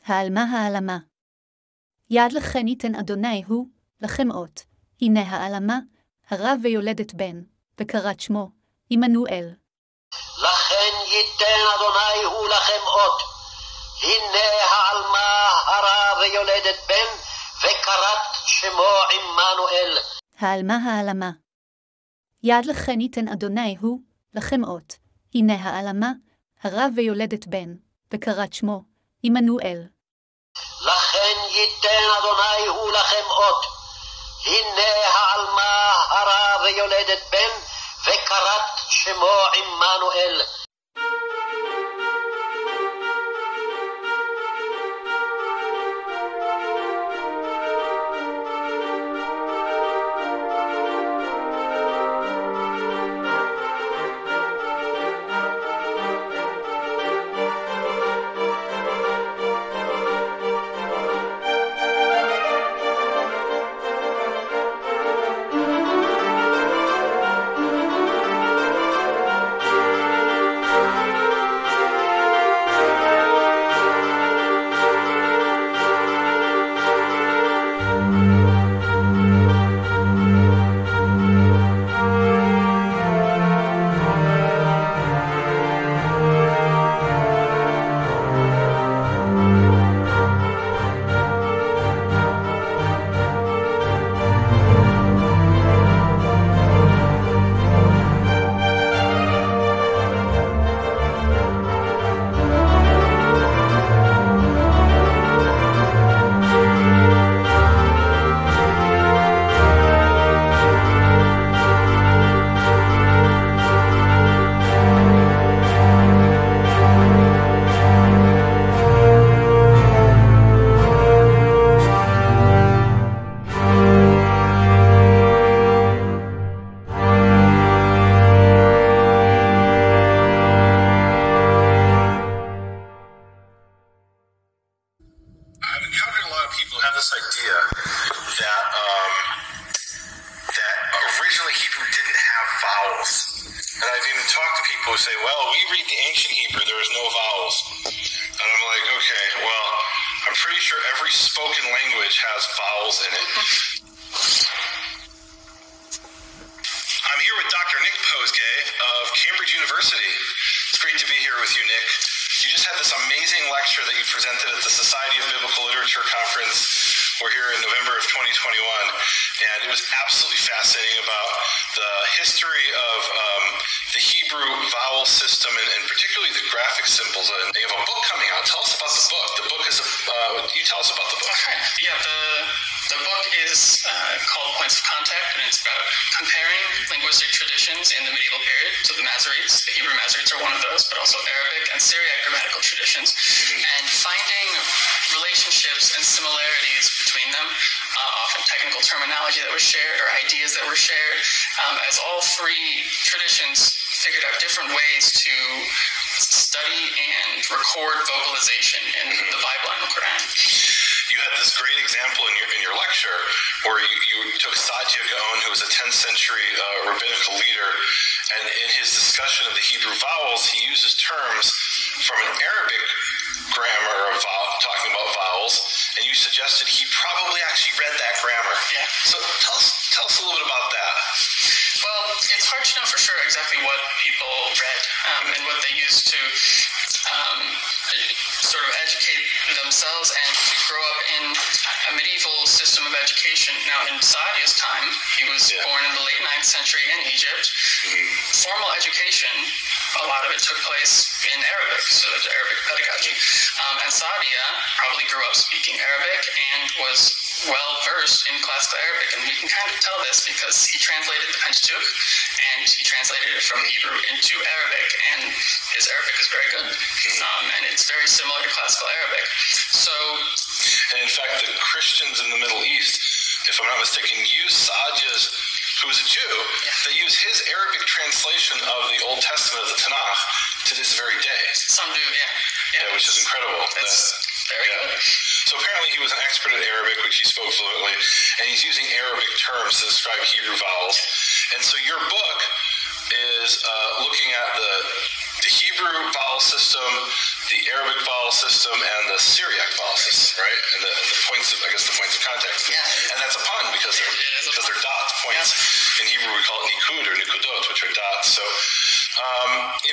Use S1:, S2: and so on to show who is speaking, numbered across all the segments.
S1: haAlmah. יד לכן ייתן אדוני הוא, לכם אות, הנה haAlmah, הרב ויולדת בן, וקראת שמו, עמנואל.
S2: לכן ייתן אדוני הוא לכם אות, הנה haAlmah, הרב ויולדת בן, וקראת שמו עמנואל.
S1: haAlmah. יד לכן ייתן אדוני הוא, לכם אות, הנה haAlmah, הרב ויולדת בן, וקראת שמו, עמנואל.
S2: לכן ייתן אדוני הוא לכם אות, הנה haAlmah, הרב ויולדת בן, וקראת שמו עמנואל.
S3: This idea that originally Hebrew didn't have vowels, and I've even talked to people who say, "Well, we read the ancient Hebrew; there is no vowels," and I'm like, "Okay, well, I'm pretty sure every spoken language has vowels in it." I'm here with Dr. Nick Posgay of Cambridge University. It's great to be here with you, Nick. You just had this amazing lecture that you presented at the Society of Biblical Literature Conference. We're here in November of 2021, and it was absolutely fascinating about the history of the Hebrew vowel system and particularly the graphic symbols. And they have a book coming out. Tell us about the book. The book is, you tell us about the book.
S4: Okay. Yeah, the book is called Points of Contact, and it's about comparing linguistic traditions in the medieval period to the Masoretes. The Hebrew Masoretes are one of those, but also Arabic and Syriac grammatical traditions, and finding relationships and similarities between them, often technical terminology that was shared or ideas that were shared, as all three traditions figured out different ways to study and record vocalization in the Bible and the Quran.
S3: You had this great example in your lecture where you took Saadia Gaon, who was a 10th century rabbinical leader, and in his discussion of the Hebrew vowels, he uses terms from an Arabic grammar of talking about vowels, and you suggested he probably actually read that grammar.
S4: Yeah.
S3: So tell us a little bit about that.
S4: Well, it's hard to know for sure exactly what people read and what they used to sort of educate themselves and to grow up in a medieval system of education. Now, in Saadia's time, he was born in the late 9th century in Egypt. Formal education, a lot of it took place in Arabic, so the Arabic pedagogy. And Saadia probably grew up speaking Arabic and was well-versed in classical Arabic, and we can kind of tell this because he translated the Pentateuch, and he translated it from Hebrew into Arabic, and his Arabic is very good, and it's very similar to classical Arabic. So,
S3: and in fact, the Christians in the Middle East, if I'm not mistaken, use Saadia's, who was a Jew, they use his Arabic translation of the Old Testament of the Tanakh to this very day.
S4: Some do, yeah,
S3: which is incredible.
S4: That's very good.
S3: So apparently he was an expert at Arabic, which he spoke fluently, and he's using Arabic terms to describe Hebrew vowels. And so your book is looking at the Hebrew vowel system, the Arabic vowel system, and the Syriac vowel system. So,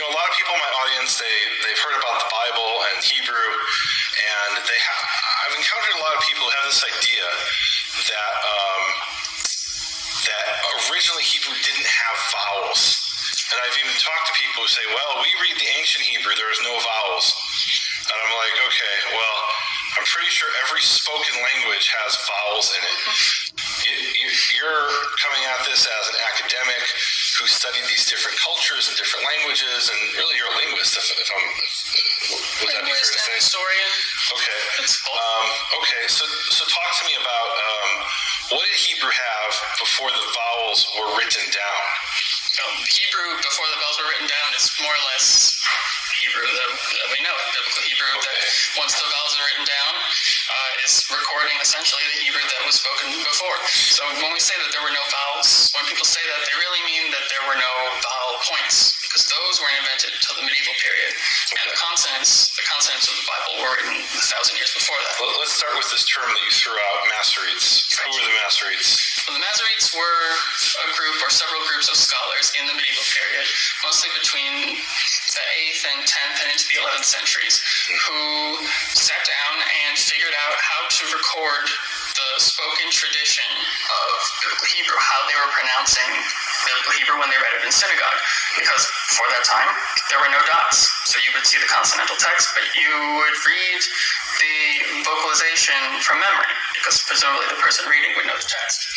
S3: a lot of people in my audience, they've heard about the Bible and Hebrew, and I've encountered a lot of people who have this idea that that originally Hebrew didn't have vowels. And I've even talked to people who say, well, we read the ancient Hebrew, there is no vowels. And I'm like, okay, well, I'm pretty sure every spoken language has vowels in it. You're coming at this as an academic who studied these different cultures and different languages, and really you're a linguist, would that be fair to say?
S4: Historian.
S3: Okay.
S4: It's
S3: okay, so talk to me about what did Hebrew have before the vowels were written down?
S4: Hebrew, before the vowels were written down, is more or less Hebrew that we know, biblical Hebrew, that once the vowels are written down, is recording essentially the Hebrew that was spoken before. So when we say that there were no vowels, when people say that, they really mean that there were no vowel points, because those weren't invented until the medieval period. And the consonants of the Bible were written 1,000 years before that.
S3: Well, let's start with this term that you threw out, Masoretes. Who were the Masoretes?
S4: Well, the Masoretes were a group or several groups of scholars in the medieval period, mostly between the 8th and 10th and into the 11th centuries, who sat down and figured out how to record the spoken tradition of biblical Hebrew, how they were pronouncing biblical Hebrew when they read it in synagogue. Because before that time, there were no dots. So you would see the consonantal text, but you would read the vocalization from memory, because presumably the person reading would know the text.